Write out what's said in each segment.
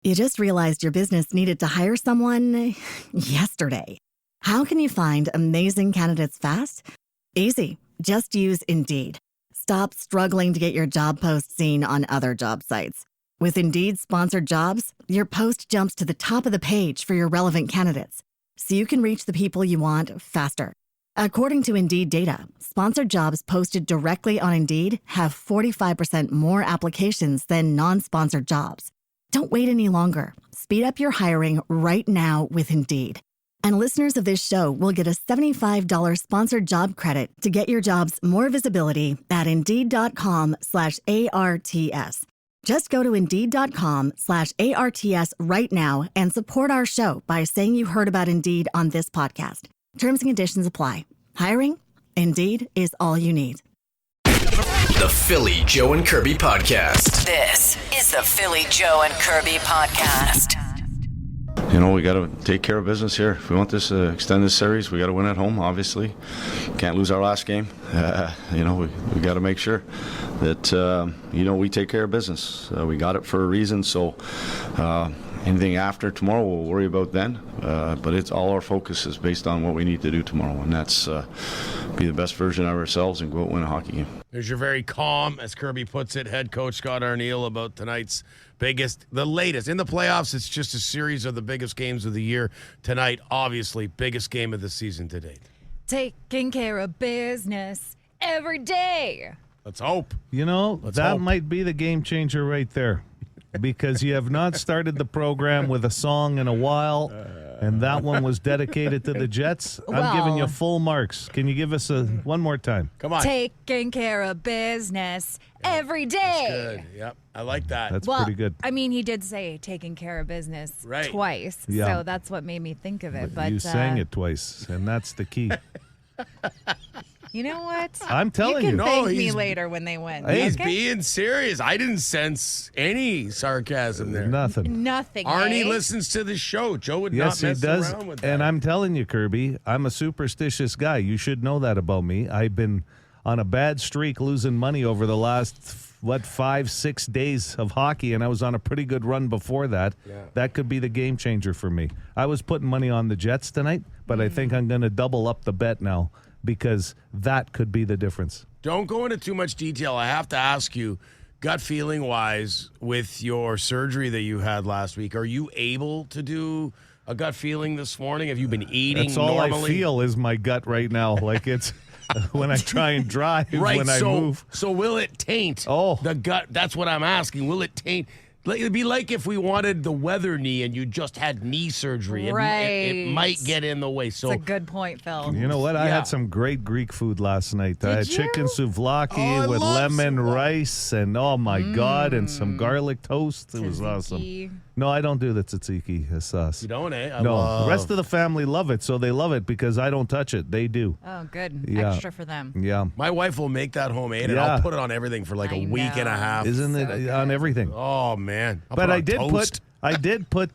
You just realized your business needed to hire someone yesterday. How can you find amazing candidates fast? Easy. Just use Indeed. Stop struggling to get your job post seen on other job sites. With Indeed sponsored jobs, your post jumps to the top of the page for your relevant candidates, so you can reach the people you want faster. According to Indeed data, sponsored jobs posted directly on Indeed have 45% more applications than non-sponsored jobs. Don't wait any longer. Speed up your hiring right now with Indeed. And listeners of this show will get a $75 sponsored job credit to get your jobs more visibility at Indeed.com/ARTS. Just go to Indeed.com/ARTS right now and support our show by saying you heard about Indeed on this podcast. Terms and conditions apply. Hiring? Indeed is all you need. The Philly Joe and Kirby Podcast. This is the Philly Joe and Kirby Podcast. You know, we got to take care of business here. If we want this extended series, we got to win at home, obviously. Can't lose our last game. We got to make sure that, we take care of business. We got it for a reason, so anything after tomorrow, we'll worry about then. But it's all our focus is based on what we need to do tomorrow, and that's be the best version of ourselves and go out and win a hockey game. There's your very calm, as Kirby puts it, head coach Scott Arniel about tonight's the latest. In the playoffs, it's just a series of the biggest games of the year. Tonight, obviously, biggest game of the season to date. Taking care of business every day. Let's hope. Let's hope. Might be the game changer right there. Because you have not started the program with a song in a while, and that one was dedicated to the Jets. I'm giving you full marks. Can you give us one more time? Come on. Taking care of business every day. That's good. Yep. I like that. That's pretty good. I mean, he did say taking care of business twice, Yeah. so that's what made me think of it. But you sang it twice, and that's the key. You know what? I'm telling you. You can thank me later when they win. He's okay? being serious. I didn't sense any sarcasm there. Nothing. Arnie listens to the show. Joe would not mess around with that. And I'm telling you, Kirby, I'm a superstitious guy. You should know that about me. I've been on a bad streak losing money over the last, 5-6 days of hockey, and I was on a pretty good run before that. Yeah. That could be the game changer for me. I was putting money on the Jets tonight, but I think I'm going to double up the bet now, because that could be the difference. Don't go into too much detail. I have to ask you, gut feeling-wise, with your surgery that you had last week, are you able to do a gut feeling this morning? Have you been eating normally? That's all I feel is my gut right now. Like it's when I try and drive, when I move. So will it taint the gut? That's what I'm asking. Will it taint? It'd be like if we wanted the weather knee and you just had knee surgery. Right. It might get in the way. So that's a good point, Phil. You know what? I had some great Greek food last night. I had chicken souvlaki with lemon rice and, oh, my God, and some garlic toast. It was awesome. No, I don't do the tzatziki sauce. You don't, eh? The rest of the family love it, so they love it because I don't touch it. They do. Oh, good. Yeah. Extra for them. Yeah. My wife will make that homemade, and I'll put it on everything for like a week and a half. Isn't it on everything? Oh, man. But I did put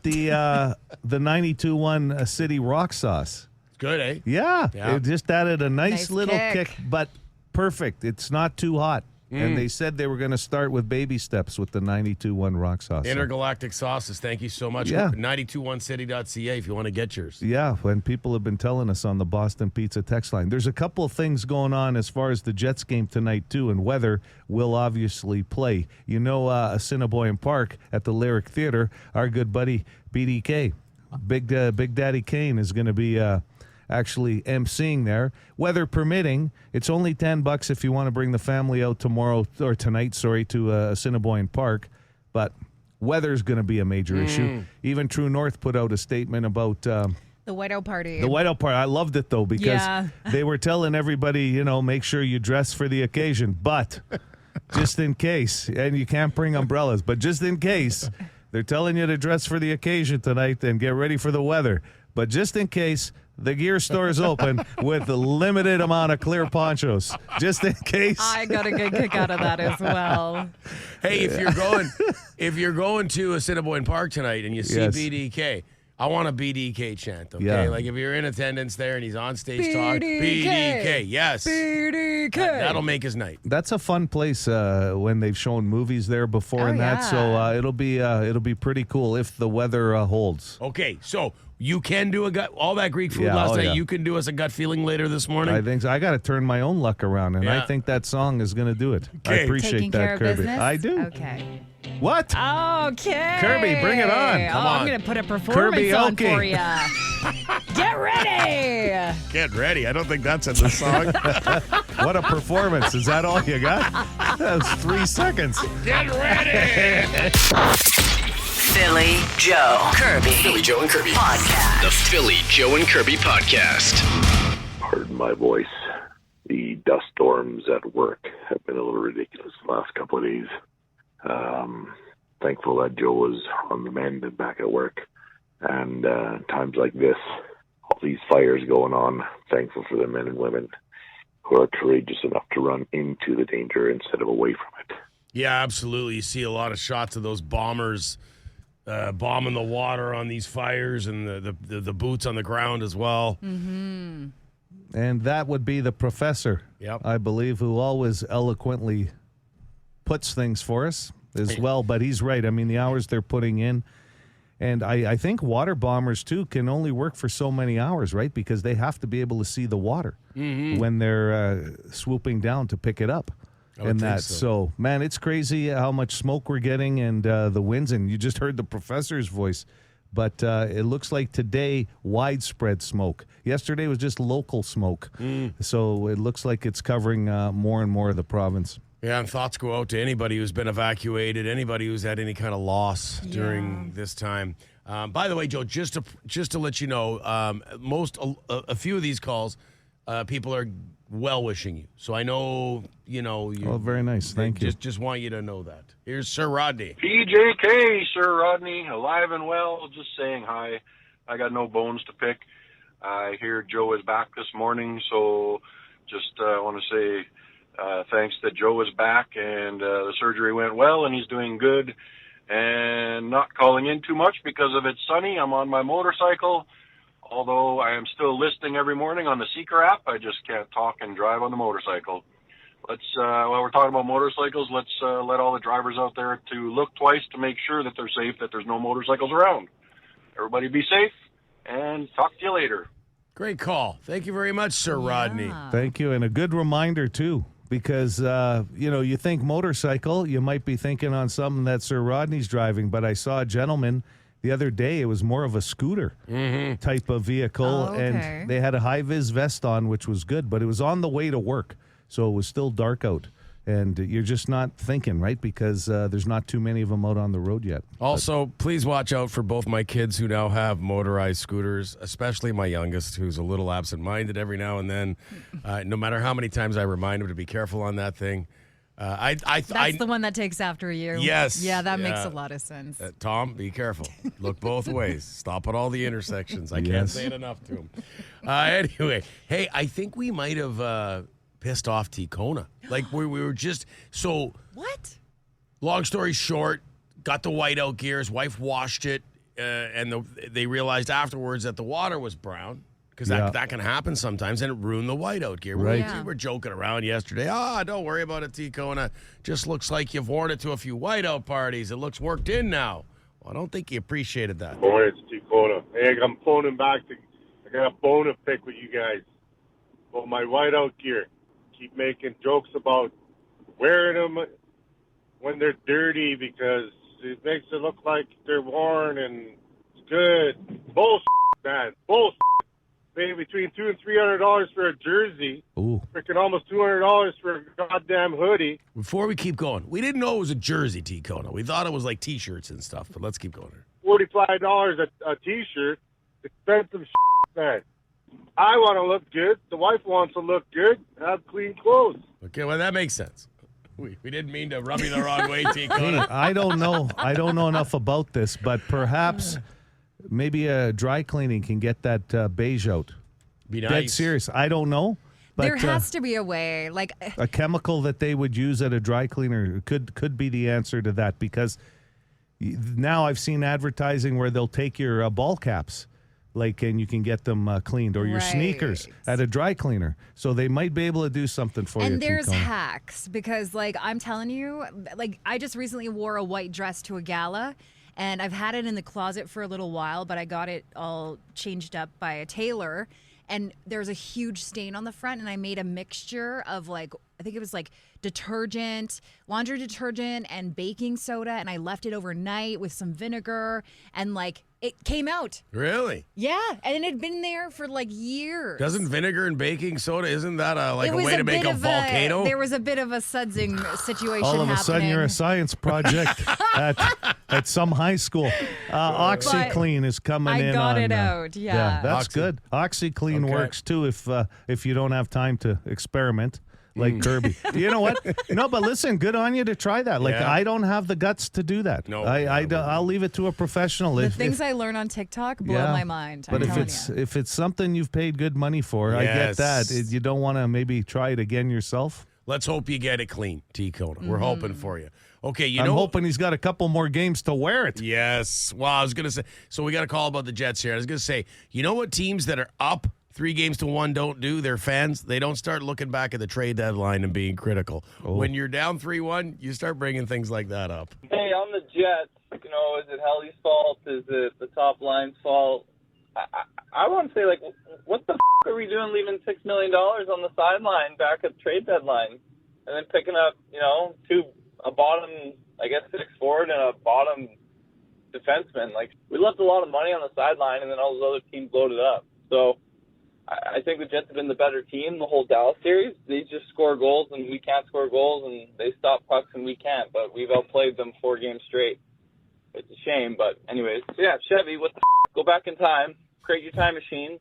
the 92-1 City Rock sauce. It's good, eh? Yeah. It just added a nice little kick, but perfect. It's not too hot. And they said they were going to start with baby steps with the 92-1 rock sauce. Intergalactic sauces. Thank you so much. Yeah. 921city.ca if you want to get yours. Yeah, when people have been telling us on the Boston Pizza text line. There's a couple of things going on as far as the Jets game tonight, too, and weather will obviously play. You know, Assiniboine Park at the Lyric Theater, our good buddy BDK, Big Daddy Kane, is going to be actually emceeing there. Weather permitting, it's only $10 if you want to bring the family out tonight, to Assiniboine Park. But weather's going to be a major issue. Even True North put out a statement about the Whiteout Party. The Whiteout Party. I loved it, though, because they were telling everybody, make sure you dress for the occasion. But just in case, and you can't bring umbrellas, but just in case, they're telling you to dress for the occasion tonight and get ready for the weather. But just in case, the gear store is open with a limited amount of clear ponchos, just in case. I got a good kick out of that as well. Hey, if you're going to Assiniboine Park tonight and you see BDK, I want a BDK chant, okay? Yeah. Like if you're in attendance there and he's on stage talking, BDK, yes. BDK. That'll make his night. That's a fun place when they've shown movies there before Oh, and that. yeah. So it'll be pretty cool if the weather holds. Okay, so you can do all that Greek food Yeah, last oh, night. yeah. You can do us a gut feeling later this morning. I think so. I got to turn my own luck around, and I Yeah. think that song is going to do it. I Okay. appreciate Taking that, care of Kirby. business? I do. Okay. What? Okay. Kirby, bring it on. Come I'm on. going to put a performance on Kirby-oke. for you. Get ready. Get ready. I don't think that's in the song. What a performance. Is that all you got? That was 3 seconds. Get ready. Philly Joe. Kirby. Philly Joe and Kirby. Podcast. The Philly Joe and Kirby Podcast. Pardon my voice. The dust storms at work have been a little ridiculous the last couple of days. Thankful that Joe was on the mend and back at work. And times like this, all these fires going on, thankful for the men and women who are courageous enough to run into the danger instead of away from it. Yeah, absolutely. You see a lot of shots of those bombers bombing the water on these fires and the boots on the ground as well. And that would be the professor, Yep. I believe, who always eloquently puts things for us as well. But he's right. I mean, the hours they're putting in. And I think water bombers, too, can only work for so many hours, right? Because they have to be able to see the water when they're swooping down to pick it up. And think that. so. So, man, it's crazy how much smoke we're getting and the winds. And you just heard the professor's voice. But it looks like today, widespread smoke. Yesterday was just local smoke. So it looks like it's covering more and more of the province. Yeah, and thoughts go out to anybody who's been evacuated, anybody who's had any kind of loss during this time. By the way, Joe, just to let you know, a few of these calls, people are well wishing you. So I know, you know. Oh, very nice. Thank you. Just want you to know that. Here's Sir Rodney. PJK, Sir Rodney, alive and well, just saying hi. I got no bones to pick. I hear Joe is back this morning, so just want to say thanks that Joe is back and the surgery went well and he's doing good and not calling in too much because of it's sunny. I'm on my motorcycle, although I am still listening every morning on the Seeker app. I just can't talk and drive on the motorcycle. Let's while we're talking about motorcycles, let's let all the drivers out there to look twice to make sure that they're safe, that there's no motorcycles around. Everybody be safe, and talk to you later. Great call. Thank you very much, Sir Rodney. Thank you. And a good reminder, too, because, you think motorcycle, you might be thinking on something that Sir Rodney's driving, but I saw a gentleman the other day. It was more of a scooter type of vehicle, Oh, okay. and they had a high-vis vest on, which was good, but it was on the way to work, so it was still dark out. And you're just not thinking, right? Because there's not too many of them out on the road yet. Also, please watch out for both my kids who now have motorized scooters, especially my youngest, who's a little absent-minded every now and then. No matter how many times I remind him to be careful on that thing. That's the one that takes after you. Yes. Yeah, that makes Yeah. a lot of sense. Tom, be careful. Look both ways. Stop at all the intersections. I can't Yes. say it enough to him. Anyway, hey, I think we might have pissed off Ticona. Like we were just so. What? Long story short, got the whiteout gear. His wife washed it, and they realized afterwards that the water was brown. Because that can happen sometimes, and it ruined the whiteout gear. Right. We were joking around yesterday. Don't worry about it, Ticona. Just looks like you've worn it to a few whiteout parties. It looks worked in now. Well, I don't think you appreciated that. Morning, it's Ticona. Hey, I'm phoning back. I got a bone to pick with you guys about my whiteout gear. Keep making jokes about wearing them when they're dirty because it makes it look like they're worn and it's good. Bullshit, man. Bullshit. Paying between $200 and $300 for a jersey. Ooh. Freaking almost $200 for a goddamn hoodie. Before we keep going, we didn't know it was a jersey, Ticona. We thought it was like T-shirts and stuff, but let's keep going here. $45 a T-shirt. Expensive shit, man. I want to look good. The wife wants to look good. Have clean clothes. Okay, well, that makes sense. We didn't mean to rub you the wrong way, Ticona. I don't know. I don't know enough about this, but perhaps maybe a dry cleaning can get that beige out. Be Dead nice. serious. I don't know. But There has to be a way. Like, a chemical that they would use at a dry cleaner could be the answer to that because Now I've seen advertising where they'll take your ball caps, and you can get them cleaned, or your sneakers at a dry cleaner. So they might be able to do something for you. And there's hacks because, I'm telling you, I just recently wore a white dress to a gala, and I've had it in the closet for a little while, but I got it all changed up by a tailor. And there's a huge stain on the front, and I made a mixture of I think it was detergent, laundry detergent, and baking soda, and I left it overnight with some vinegar, and it came out. Really? Yeah, and it had been there for years. Doesn't vinegar and baking soda, isn't that a way to make a volcano? There was a bit of a sudsing situation All of happening. a sudden, you're a science project at some high school. OxyClean is coming in. I got it out, yeah. That's good. OxyClean works, too, if you don't have time to experiment. Like Kirby. You know what? No, but listen, good on you to try that. I don't have the guts to do that. No, I'll leave it to a professional. The things I learn on TikTok blow my mind. But if it's something you've paid good money for, I get that. You don't want to maybe try it again yourself. Let's hope you get it clean, T-Kona. We're hoping for you. Okay, I'm hoping he's got a couple more games to wear it. Yes. Well, I was going to say, so we got a call about the Jets here. I was going to say, you know what teams that are up 3-1 don't do? Their fans, they don't start looking back at the trade deadline and being critical. When you're down 3-1, you start bringing things like that up. Hey, on the Jets, is it Helly's fault? Is it the top line's fault? I want to say, what the are we doing leaving $6 million on the sideline back at trade deadline and then picking up, a bottom, 6 forward and a bottom defenseman? We left a lot of money on the sideline, and then all those other teams loaded up. So I think the Jets have been the better team the whole Dallas series. They just score goals, and we can't score goals, and they stop pucks, and we can't. But we've outplayed them 4 games straight. It's a shame, but anyways. So yeah, Chevy, what the go back in time, create your time machine,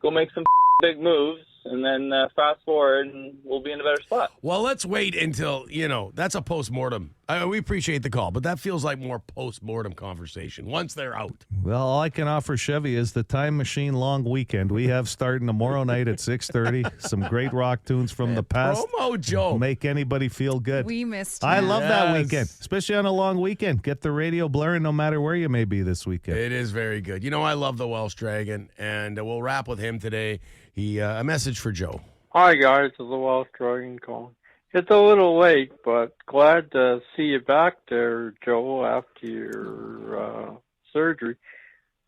go make some big moves, and then fast forward, and we'll be in a better spot. Well, let's wait until, that's a post-mortem. We appreciate the call, but that feels like more post-mortem conversation once they're out. Well, all I can offer Chevy is the Time Machine long weekend. We have starting tomorrow night at 6:30. Some great rock tunes from the past. Promo, Joe. Make anybody feel good. We missed you. I love that weekend, especially on a long weekend. Get the radio blaring no matter where you may be this weekend. It is very good. I love the Welsh Dragon, and we'll wrap with him today. A message for Joe. Hi, guys. It's the Welsh Dragon calling. It's a little late, but glad to see you back there, Joe, after your surgery.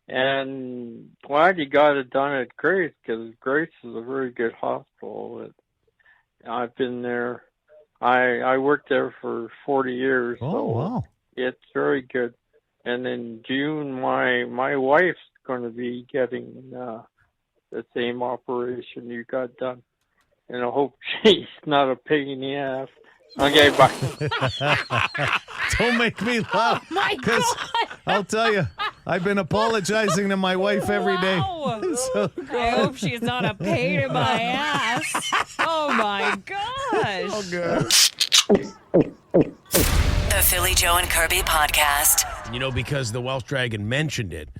And glad you got it done at Grace, because Grace is a very good hospital. I've been there. I worked there for 40 years. Oh, so wow. It's very good. And in June, my wife's going to be getting the same operation you got done. And I hope she's not a pig in the ass. Okay, bye. Don't make me laugh. Oh, my God. I'll tell you, I've been apologizing to my wife every day. So, I hope she's not a pain in my ass. Oh, my gosh. Oh, good. The Philly Joe and Kirby podcast. Because the Welsh Dragon mentioned it,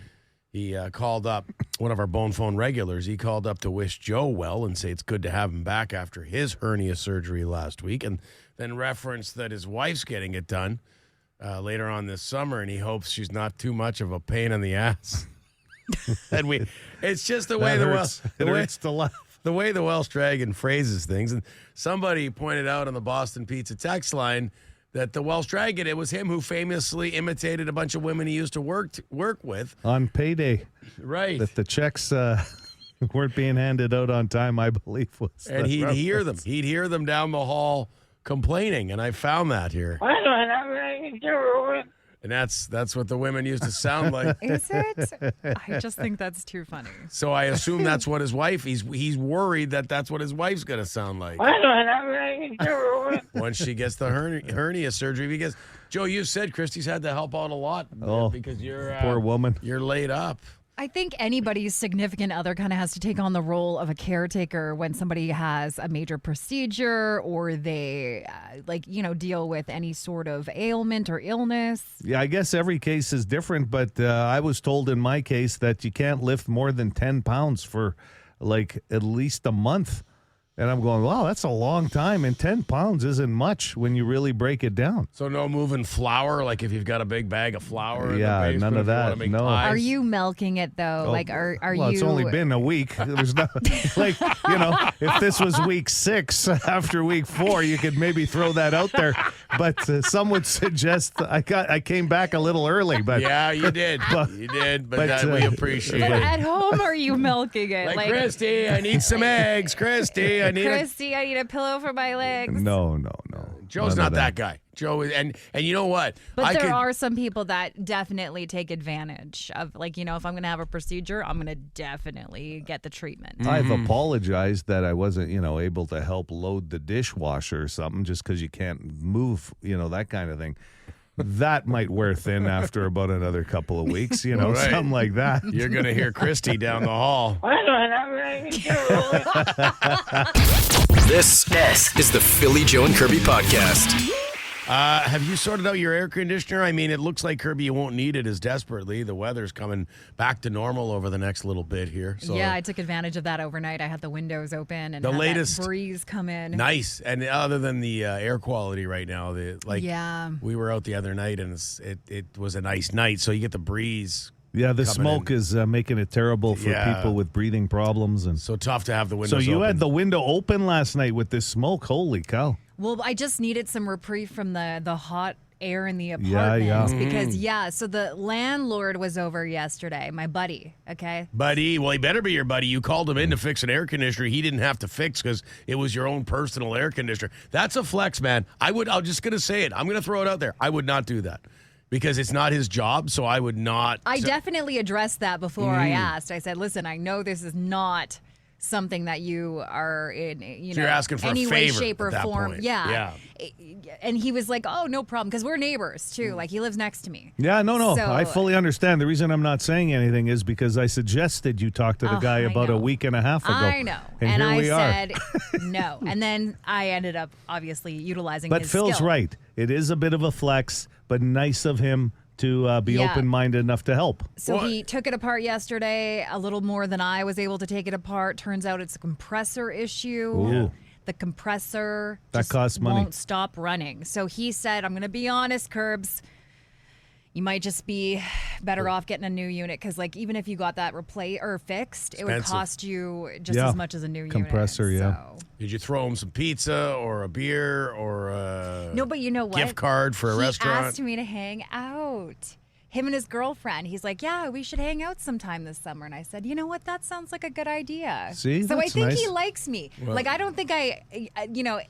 he called up one of our Bone Phone regulars. He called up to wish Joe well and say it's good to have him back after his hernia surgery last week, and then referenced that his wife's getting it done later on this summer, and he hopes she's not too much of a pain in the ass. And it's just the way the way the Welsh Dragon phrases things. And somebody pointed out on the Boston Pizza text line that the Welsh Dragon, it was him who famously imitated a bunch of women he used to work with. On payday. Right. That the checks weren't being handed out on time, I believe. And he'd hear them. He'd hear them down the hall complaining, and I found that here. I don't have anything to do with it. And that's what the women used to sound like. Is it? I just think that's too funny. So I assume that's what his wife, he's worried that that's what his wife's going to sound like. I don't have anything to do with it. Once she gets the hernia surgery. Because, Joe, you said Christy's had to help out a lot. Because you're poor woman. You're laid up. I think anybody's significant other kind of has to take on the role of a caretaker when somebody has a major procedure or they, deal with any sort of ailment or illness. Yeah, I guess every case is different, but I was told in my case that you can't lift more than 10 pounds for, at least a month. And I'm going, wow, that's a long time, and 10 pounds isn't much when you really break it down. So no moving flour, like if you've got a big bag of flour in Yeah, the basement, none of if you wanna that, make no. pies. Are you milking it though? Oh, Like, are well, you? it's only been a week. There's no, like, if this was week 6 after week 4, you could maybe throw that out there. But some would suggest I came back a little early. But Yeah, you did. But we appreciate But it. at home, are you milking it? Like, Christy, I need some eggs. Christy, I need Christy, I need a pillow for my legs. No. Joe's None not of that guy. Joe is, and you know what? But there are some people that definitely take advantage of, like, if I'm going to have a procedure, I'm going to definitely get the treatment. I've apologized that I wasn't, able to help load the dishwasher or something just because you can't move, that kind of thing. That might wear thin after about another couple of weeks, Right. something like that. You're going to hear Christy down the hall. This is the Philly Joe and Kirby podcast. Have you sorted out your air conditioner? I mean, it looks like, Kirby, you won't need it as desperately. The weather's coming back to normal over the next little bit here. So Yeah, I took advantage of that overnight. I had the windows open and The had latest- that breeze come in. nice. And other than the air quality right now, Yeah. we were out the other night and it was a nice night. So you get the breeze. Yeah, the coming smoke in. is making it terrible for Yeah. people with breathing problems. And So tough to have the windows so you open. had the window open last night with this smoke. Holy cow. Well, I just needed some reprieve from the hot air in the Yeah, apartment yeah. because so the landlord was over yesterday, my buddy, okay? Buddy, well, he better be your buddy. You called him in to fix an air conditioner he didn't have to fix because it was your own personal air conditioner. That's a flex, man. I'm just going to say it. I'm going to throw it out there. I would not do that because it's not his job, so I would not. I definitely addressed that before I asked. I said, listen, I know this is not something that you are in, So you're asking for any a way, favor shape, or at that form. point. Yeah. And he was like, oh, no problem, because we're neighbors, too. Like, he lives next to me. Yeah, no. So- I fully understand. The reason I'm not saying anything is because I suggested you talk to the guy I about a know. week and a half ago. I know. And here I we are. said no. And then I ended up, obviously, utilizing But his Phil's skill. right. It is a bit of a flex, but nice of him to be Yeah. open-minded enough to help. So he took it apart yesterday, a little more than I was able to take it apart. Turns out it's a compressor issue. Ooh. The compressor That just costs money. won't stop running. So he said, I'm going to be honest, Curbs. You might just be better off getting a new unit because, like, even if you got that replaced or fixed, it would Expensive. cost you just Yeah. as much as a new Compressor, unit. yeah. So. Did you throw him some pizza or a beer or a No, but you know what? gift card for a he restaurant? asked me to hang out. Him and his girlfriend. He's like, yeah, we should hang out sometime this summer. And I said, you know what? That sounds like a good idea. See? So I That's think nice. he likes me. Well- Like, I don't think I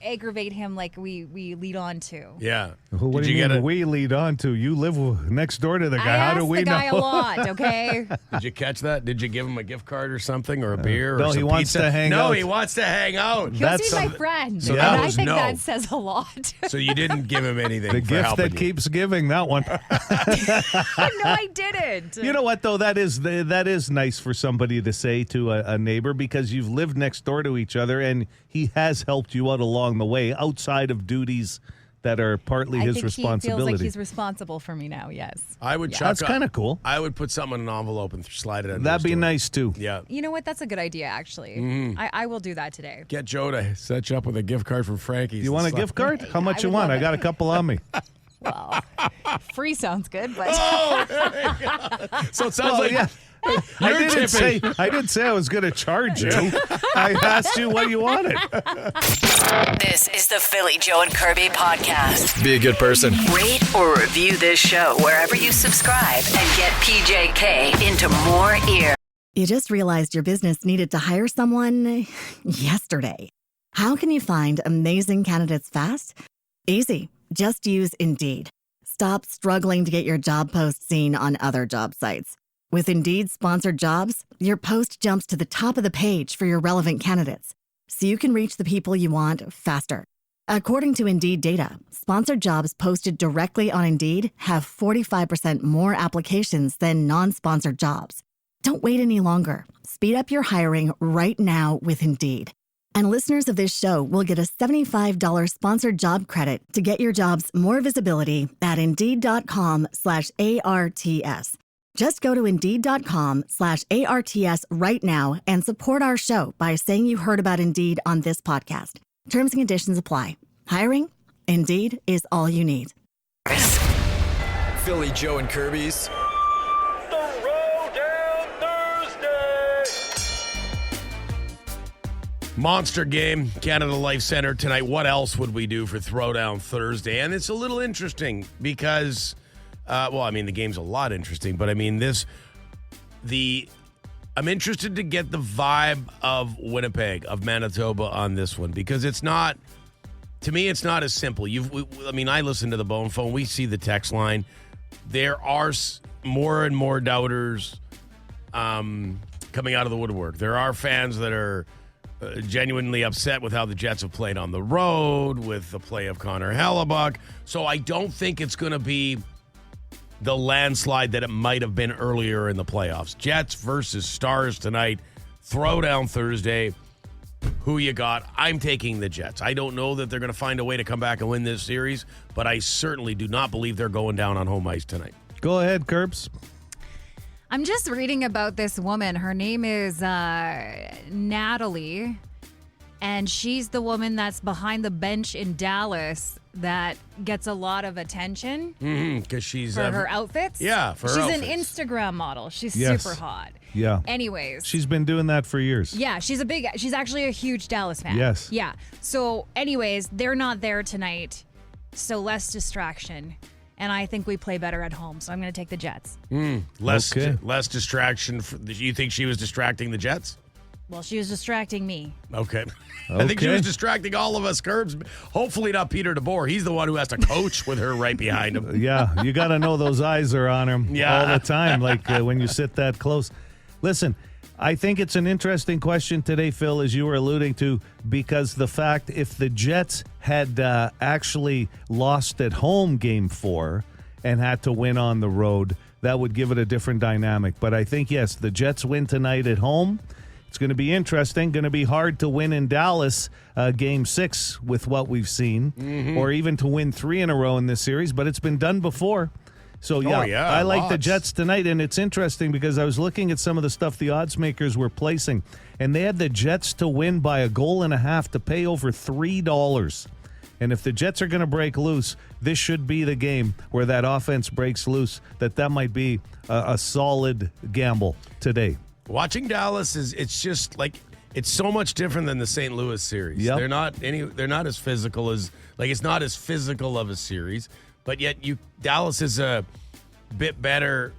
aggravate him like we lead on to. Yeah. What Did do you get mean a- we lead on to? You live next door to the guy. I How ask do we the guy know? a lot, okay? Did you catch that? Did you give him a gift card or something or a beer? no, or he some wants pizza? to hang No, out. he wants to hang out. He'll That's see my some- friend. So and that I was think no. that says a lot. So you didn't give him anything The for gift helping that you. keeps giving, that one. No, I didn't. You know what, though? That is nice for somebody to say to a neighbor because you've lived next door to each other and he has helped you out along the way outside of duties that are partly I his think responsibility. he feels like he's responsible for me now, yes. I would Yeah. chuck That's up- kind of cool. I would put something in an envelope and slide it under That'd his be door. nice, too. Yeah. You know what? That's a good idea, actually. Mm-hmm. I will do that today. Get Joe to set you up with a gift card from Frankie's. You want a gift card? How much you would want? love I got it. a couple on me. Well, free sounds good, but Oh, there you go. So it sounds Well, like yeah. I didn't say I was going to charge you. I asked you what you wanted. This is the Philly Joe and Kirby podcast. Be a good person. Rate or review this show wherever you subscribe and get PJK into more ear. You just realized your business needed to hire someone yesterday. How can you find amazing candidates fast? Easy. Just use Indeed. Stop struggling to get your job post seen on other job sites. With Indeed sponsored jobs, your post jumps to the top of the page for your relevant candidates, so you can reach the people you want faster. According to Indeed data, sponsored jobs posted directly on Indeed have 45% more applications than non-sponsored jobs. Don't wait any longer. Speed up your hiring right now with Indeed. And listeners of this show will get a $75 sponsored job credit to get your jobs more visibility at Indeed.com/ARTS. Just go to Indeed.com/ARTS right now and support our show by saying you heard about Indeed on this podcast. Terms and conditions apply. Hiring? Indeed is all you need. Philly, Joe, and Kirby's Throwdown Thursday. Monster game, Canada Life Center tonight. What else would we do for Throwdown Thursday? And it's a little interesting because, the game's a lot interesting, but I'm interested to get the vibe of Winnipeg, of Manitoba on this one, because it's not, to me, it's not as simple. I listen to the Bone Phone. We see the text line. There are more and more doubters coming out of the woodwork. There are fans that are genuinely upset with how the Jets have played on the road, with the play of Connor Hellebuck. So I don't think it's going to be the landslide that it might have been earlier in the playoffs. Jets versus Stars tonight. Throwdown Thursday. Who you got? I'm taking the Jets. I don't know that they're going to find a way to come back and win this series, but I certainly do not believe they're going down on home ice tonight. Go ahead, Curbs. I'm just reading about this woman. Her name is Natalie, and she's the woman that's behind the bench in Dallas that gets a lot of attention because she's for her outfits. Yeah, for her she's outfits. an Instagram model. She's super hot. Yeah. Anyways. She's been doing that for years. Yeah, she's actually a huge Dallas fan. Yes. Yeah. So anyways, they're not there tonight. So less distraction. And I think we play better at home. So I'm going to take the Jets. Less distraction. You think she was distracting the Jets? Well, she was distracting me. Okay. I think she was distracting all of us, Curbs. Hopefully not Peter DeBoer. He's the one who has to coach with her right behind him. Yeah, you got to know those eyes are on him all the time, like when you sit that close. Listen, I think it's an interesting question today, Phil, as you were alluding to, because the fact if the Jets had actually lost at home Game 4 and had to win on the road, that would give it a different dynamic. But I think, yes, the Jets win tonight at home. It's going to be interesting. Going to be hard to win in Dallas Game 6 with what we've seen, or even to win 3 in a row in this series, but it's been done before. So, I like the Jets tonight, and it's interesting because I was looking at some of the stuff the odds makers were placing, and they had the Jets to win by a goal and a half to pay over $3. And if the Jets are going to break loose, this should be the game where that offense breaks loose, that might be a solid gamble today. Watching Dallas it's just like it's so much different than the St. Louis series. Yep. They're not as physical as it's not as physical of a series, but yet Dallas is a bit better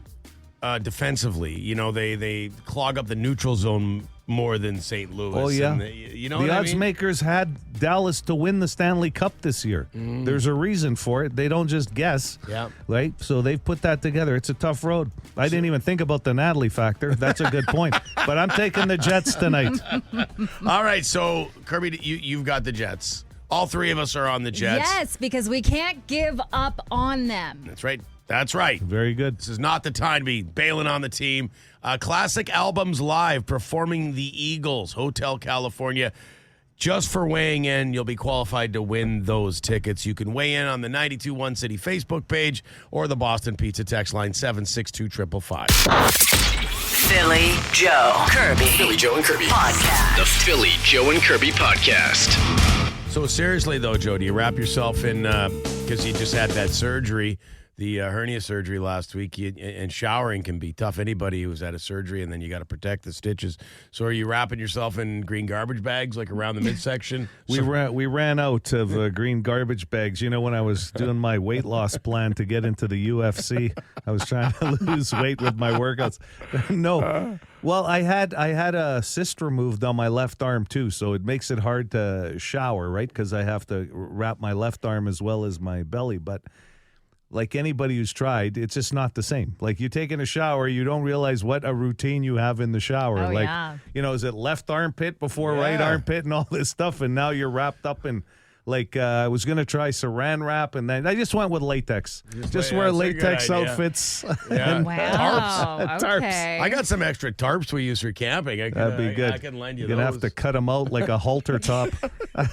defensively. You know, they clog up the neutral zone more than St. Louis. Oh, yeah. And the odds makers had Dallas to win the Stanley Cup this year. There's a reason for it. They don't just guess. Yeah. Right? So they've put that together. It's a tough road. I didn't even think about the Natalie factor. That's a good point. But I'm taking the Jets tonight. All right. So, Kirby, you've got the Jets. All three of us are on the Jets. Yes, because we can't give up on them. That's right. That's right. Very good. This is not the time to be bailing on the team. Classic Albums Live performing the Eagles, Hotel California. Just for weighing in, you'll be qualified to win those tickets. You can weigh in on the 92.1 City Facebook page or the Boston Pizza text line 762-555. Philly, Joe, Kirby. Philly, Joe, and Kirby Podcast. The Philly, Joe, and Kirby podcast. So seriously, though, Joe, do you wrap yourself in, because you just had that surgery, the hernia surgery last week, and showering can be tough. Anybody who's had a surgery, and then you got to protect the stitches. So are you wrapping yourself in green garbage bags, like around the midsection? We ran out of green garbage bags. You know, when I was doing my weight loss plan to get into the UFC, I was trying to lose weight with my workouts. No. Well, I had a cyst removed on my left arm, too, so it makes it hard to shower, right? Because I have to wrap my left arm as well as my belly. But like anybody who's tried, it's just not the same. Like you take in a shower, you don't realize what a routine you have in the shower. Oh, Oh, is it left armpit before right armpit and all this stuff? And now you're wrapped up in I was going to try saran wrap, and then I just went with latex. Just wear that's a latex good idea. outfits. Yeah. Wow. Tarps. Okay. I got some extra tarps we use for camping. That'd be good. I can lend you You're going to those. have to cut them out like a halter top.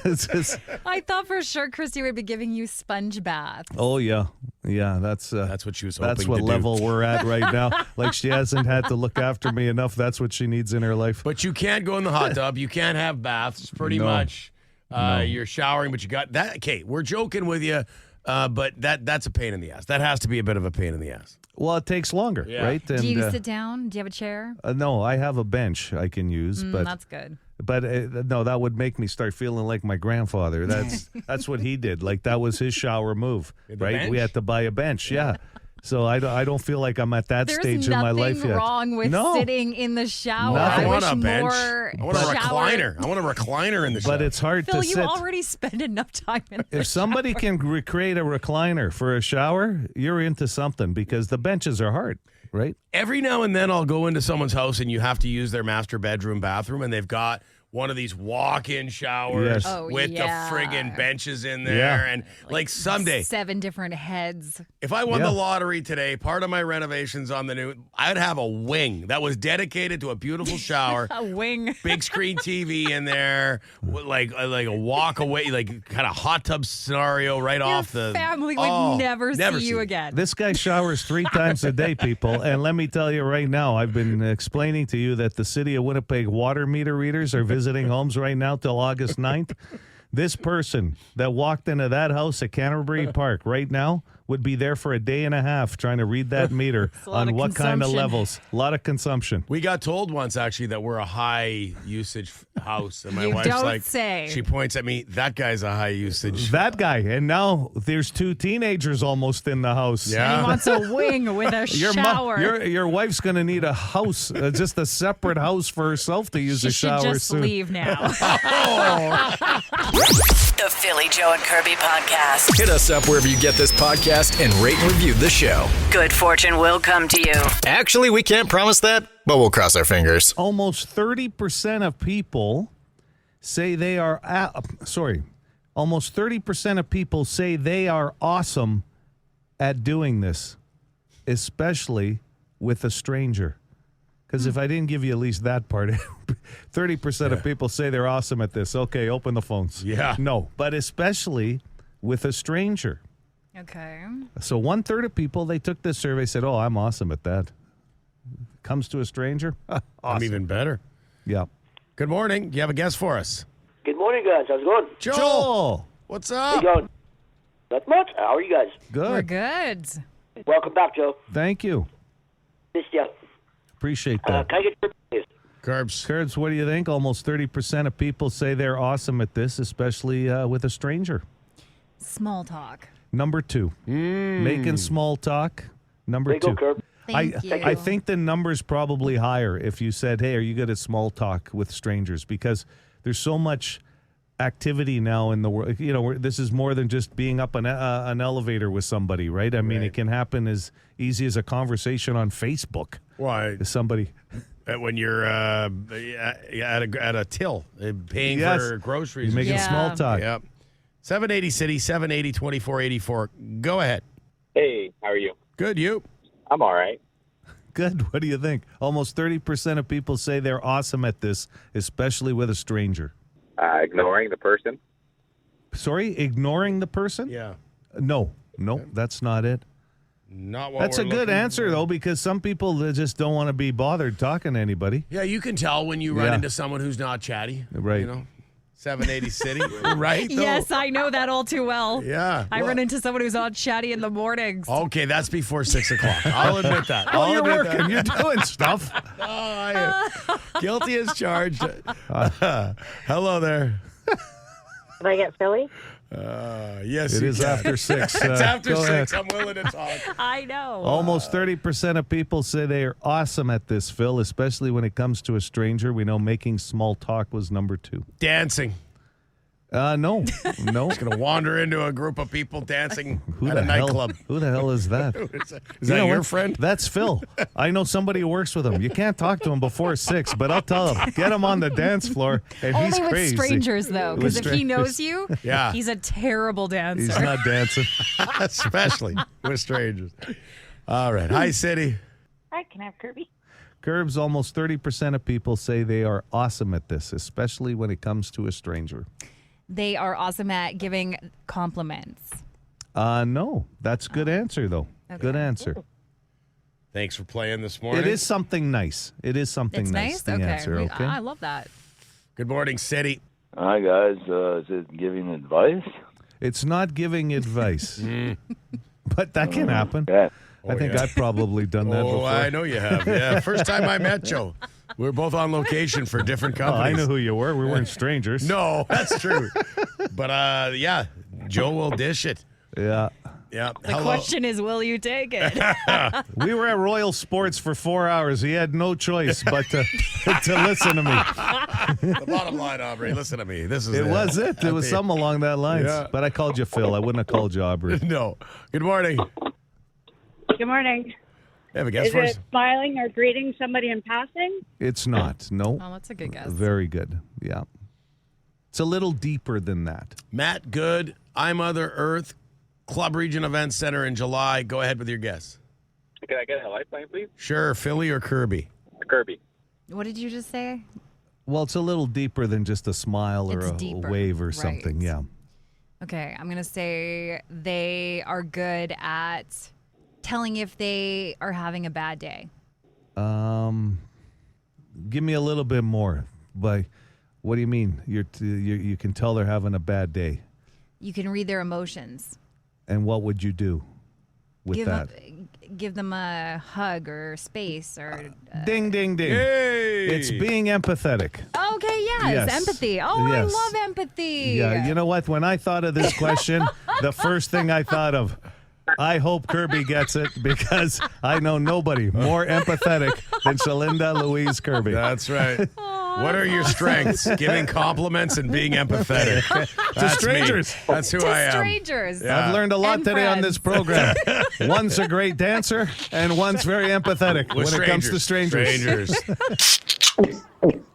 It's just- I thought for sure Christy would be giving you sponge baths. oh, yeah. Yeah, that's what she was hoping that's what to do. level we're at right now. Like she hasn't had to look after me enough. That's what she needs in her life. But you can't go in the hot tub. You can't have baths. Pretty No. much. You're showering, but you got that. Okay, we're joking with you, but that's a pain in the ass. That has to be a bit of a pain in the ass. Well, it takes longer, Yeah. right? Do you sit down? Do you have a chair? No, I have a bench I can use, but That's good. But no, that would make me start feeling like my grandfather. That's what he did. Like that was his shower move, The right? We bench? had to buy a bench, yeah. So I don't feel like I'm at that There's stage in my life nothing yet. wrong with No. sitting in the shower. Nothing. I I want wish a bench. more I want a shower- recliner. I want a recliner in the shower. But it's hard Phil, to you sit. already spend enough time in the If somebody can recreate a recliner for a shower, you're into something because the benches are hard, right? Every now and then I'll go into someone's house and you have to use their master bedroom bathroom, and they've got one of these walk-in showers Yes. Oh, with yeah. the friggin' benches in there. Yeah. And like someday, 7 different heads. if I won Yeah. the lottery today, part of my renovations on the new, I'd have a wing that was dedicated to a beautiful shower. A wing. Big screen TV in there, like a walk away, like kind of hot tub scenario right off the Family would never see you it. again. This guy showers 3 times a day, people. And let me tell you right now, I've been explaining to you that the city of Winnipeg water meter readers are visiting homes right now till August 9th. This person that walked into that house at Canterbury Park right now would be there for a day and a half trying to read that meter a lot on of what kind of consumption. levels. A lot of consumption. We got told once actually that we're a high usage house, and my You wife's don't like, say. she points at me, that guy's a high usage. That guy. And now there's 2 teenagers almost in the house. Yeah. And he wants a wing with a shower. Your wife's going to need a house, just a separate house for herself to use She a should shower just soon. leave now. The Philly Joe and Kirby Podcast. Hit us up wherever you get this podcast and rate and review the show. Good fortune will come to you. Actually, we can't promise that, but we'll cross our fingers. Almost 30% of people say they are almost 30% of people say they are awesome at doing this, especially with a stranger. Because if I didn't give you at least that part, 30% of people say they're awesome at this. Okay, open the phones. Yeah. No, but especially with a stranger. Okay. So 1/3 of people, they took this survey, said, oh, I'm awesome at that. Comes to a stranger, I'm awesome. even better. Yeah. Good morning. Do you have a guess for us? Good morning, guys. How's it going? Joel. What's How up? you going? Not much. How are you guys? We're Good. good. Welcome back, Joe. Thank you. Missed ya. Appreciate that. Can I get your please? Curbs. Kurtz, what do you think? Almost 30% of people say they're awesome at this, especially with a stranger. Small talk. Number 2, making small talk. Number There you 2. go, Curb. Thank you. I think the number's probably higher if you said, hey, are you good at small talk with strangers? Because there's so much activity now in the world. You know, this is more than just being up an elevator with somebody, right? I mean, Right. it can happen as easy as a conversation on Facebook Why? with somebody. When you're at a till, paying Yes. for groceries. You're making Yeah. small talk. Yep. 780 City, 780-2484. Go ahead. Hey, how are you? Good, you. I'm all right. Good. What do you think? Almost 30% of people say they're awesome at this, especially with a stranger. Ignoring the person. Sorry, ignoring the person? Yeah. No, that's not it. Not what That's a we're good looking answer, for. though, because some people they just don't want to be bothered talking to anybody. Yeah, you can tell when you run Yeah. into someone who's not chatty. Right. You know, 780 City, right? though? Yes, I know that all too well. Yeah. I run into someone who's on chatty in the mornings. Okay, that's before 6 o'clolock. I'll admit that. Oh, I'll you're admit working. that. You're doing stuff. Guilty as charged. Hello there. Can I get Philly? Yes, It you is can. after 6. It's after go 6. ahead. I'm willing to talk. I know. Almost 30% of people say they are awesome at this, Phil, especially when it comes to a stranger. We know making small talk was number 2. Dancing. No. Just going to wander into a group of people dancing at a hell, nightclub. Who the hell is that? Is that your friend? That's Phil. I know somebody who works with him. You can't talk to him before 6, but I'll tell him, get him on the dance floor, and Only he's with crazy. strangers, though, because if he knows you, Yeah. he's a terrible dancer. He's not dancing. Especially with strangers. All right. Hi, City. Hi, can I have Kirby? Curbs, almost 30% of people say they are awesome at this, especially when it comes to a stranger. They are awesome at giving compliments. No. That's a good answer, though. Okay. Good answer. Thanks for playing this morning. It is something nice. It is something It's nice? The Okay. answer, okay? I love that. Good morning, City. Hi, guys. Is it giving advice? It's not giving advice, but that can happen. Yeah. I think I've probably done that before. I know you have. Yeah. First time I met Joe, we were both on location for different Oh, companies. I know who you were. We weren't strangers. No, that's true. But yeah, Joe will dish it. Yeah. Yeah. The question is, will you take it? We were at Royal Sports for 4 hours. He had no choice but to listen to me. The bottom line, Aubrey, listen to me. This is It was it. It was something along that lines. Yeah. But I called you Phil. I wouldn't have called you Aubrey. No. Good morning. Good morning. Have a guess Is for it us? smiling or greeting somebody in passing? It's not. No. Oh, that's a good guess. Very good. Yeah. It's a little deeper than that. Matt Good, I Mother Earth, Club Region Event Center in July. Go ahead with your guess. Can I get a lifeline, please? Sure, Philly or Kirby? Kirby. What did you just say? Well, it's a little deeper than just a smile or It's a deeper, wave or right. something. Yeah. Okay, I'm going to say they are good at telling if they are having a bad day. Give me a little bit more. But what do you mean? You can tell they're having a bad day. You can read their emotions. And what would you do with that? Give them a hug or space or. Ding, ding, ding. Hey! It's being empathetic. Okay, yes, Yes. empathy. Oh, Yes. I love empathy. Yeah, you know what? When I thought of this question, the first thing I thought of, I hope Kirby gets it because I know nobody more empathetic than Shalinda Louise Kirby. That's right. What are your strengths? Giving compliments and being empathetic. That's strangers. Me. That's who To I am. strangers. Yeah. I've learned a lot And today on this program. One's a great dancer, and one's very empathetic With when it comes to strangers.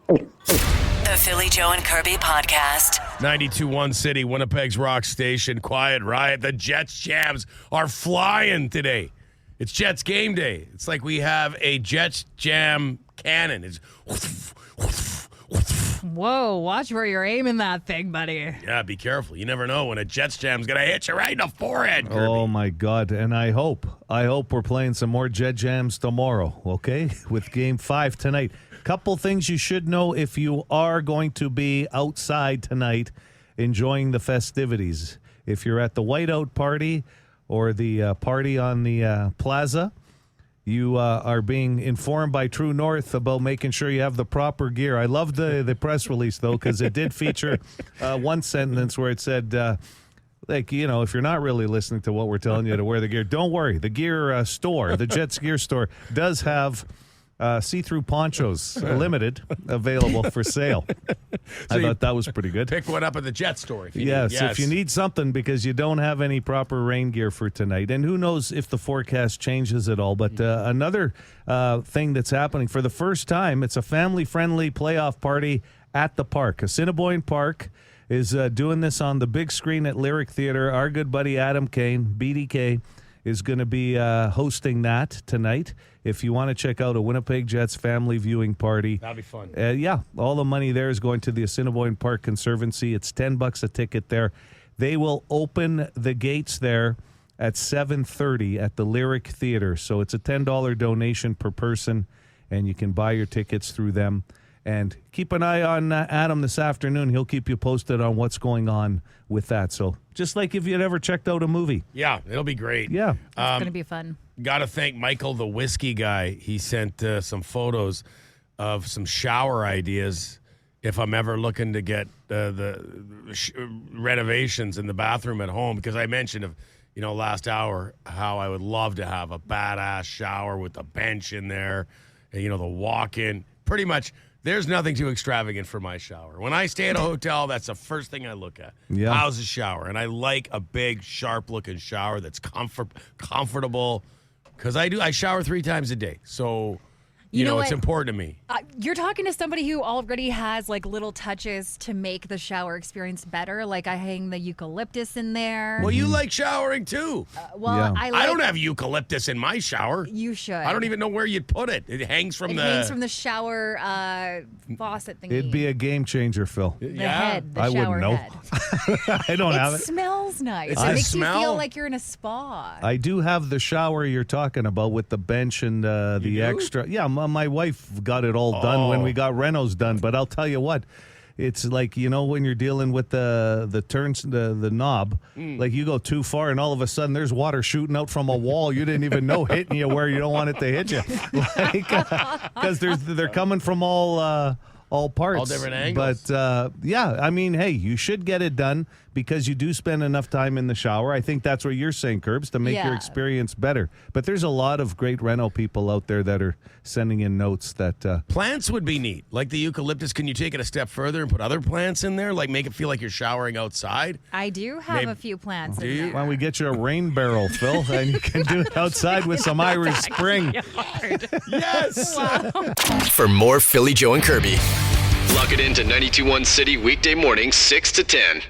The Philly Joe and Kirby podcast. 92.1 City, Winnipeg's rock station. Quiet riot. The Jets jams are flying today. It's Jets game day. It's like we have a Jets jam cannon. It's Whoa, watch where you're aiming that thing, buddy. yeah, be careful. You never know when a Jets jam's gonna hit you right in the forehead, Kirby. Oh my God! And I hope we're playing some more Jet Jams tomorrow. Okay, with Game 5 tonight. Couple things you should know if you are going to be outside tonight, enjoying the festivities. If you're at the Whiteout Party or the party on the plaza, you are being informed by True North about making sure you have the proper gear. I love the press release, though, because it did feature one sentence where it said, if you're not really listening to what we're telling you to wear the gear, don't worry. The gear store, the Jets gear store, does have see-through ponchos, limited, available for sale. I thought that was pretty good. Pick one up at the Jet store if you Yes, need. if you need something because you don't have any proper rain gear for tonight. And who knows if the forecast changes at all. But another thing that's happening for the first time, it's a family-friendly playoff party at the park. Assiniboine Park is doing this on the big screen at Lyric Theater. Our good buddy Adam Kane, BDK, is going to be hosting that tonight. If you want to check out a Winnipeg Jets family viewing party. That'll be fun. Yeah, all the money there is going to the Assiniboine Park Conservancy. It's $10 a ticket there. They will open the gates there at 7:30 at the Lyric Theater. So it's a $10 donation per person, and you can buy your tickets through them. And keep an eye on Adam this afternoon. He'll keep you posted on what's going on with that. So just like if you'd ever checked out a movie. Yeah, it'll be great. Yeah. It's going to be fun. Got to thank Michael, the whiskey guy. He sent some photos of some shower ideas if I'm ever looking to get renovations in the bathroom at home. Because I mentioned, last hour, how I would love to have a badass shower with a bench in there, and, the walk-in. pretty much, there's nothing too extravagant for my shower. When I stay at a hotel, that's the first thing I look at. Yeah. How's the shower? And I like a big, sharp-looking shower that's comfortable. Because I shower 3 times a day. So, you know it's important to me. You're talking to somebody who already has like little touches to make the shower experience better. Like I hang the eucalyptus in there. Well, you like showering too. I don't have eucalyptus in my shower. You should. I don't even know where you'd put it. It hangs from the shower faucet thingy. It'd be a game changer, Phil. The head, the I shower wouldn't know. head. I don't have it. It smells nice. It It makes smell? you feel like you're in a spa. I do have the shower you're talking about with the bench and the extra. Yeah, my wife got it all done when we got Renos done. But I'll tell you what, it's like, when you're dealing with the turns, the knob, like you go too far and all of a sudden there's water shooting out from a wall you didn't even know hitting you where you don't want it to hit you. Because they're coming from all parts. All different angles. But, hey, you should get it done because you do spend enough time in the shower. I think that's what you're saying, Curbs, to make your experience better. But there's a lot of great Reno people out there that are sending in notes that... Plants would be neat. Like the eucalyptus, can you take it a step further and put other plants in there? Like make it feel like you're showering outside? I do have a few plants in there. Why don't we get you a rain barrel, Phil, and you can do it outside with some Irish Spring. Yes! For more Philly, Joe, and Kirby, log it into 92.1 City weekday mornings 6 to 10.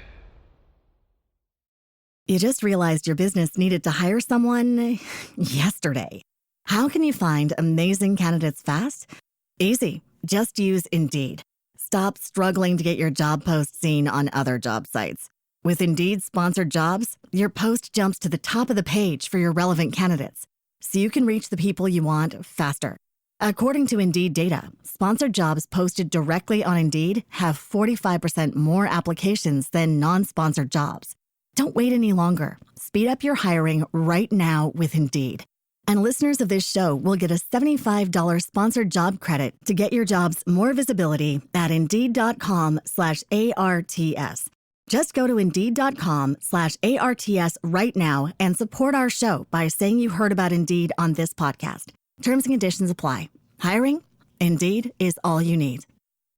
You just realized your business needed to hire someone yesterday. How can you find amazing candidates fast? Easy. Just use Indeed. Stop struggling to get your job post seen on other job sites. With Indeed sponsored jobs, your post jumps to the top of the page for your relevant candidates, so you can reach the people you want faster. According to Indeed data, sponsored jobs posted directly on Indeed have 45% more applications than non-sponsored jobs. Don't wait any longer. Speed up your hiring right now with Indeed. And listeners of this show will get a $75 sponsored job credit to get your jobs more visibility at Indeed.com/ARTS. Just go to Indeed.com/ARTS right now and support our show by saying you heard about Indeed on this podcast. Terms and conditions apply. Hiring? Indeed is all you need.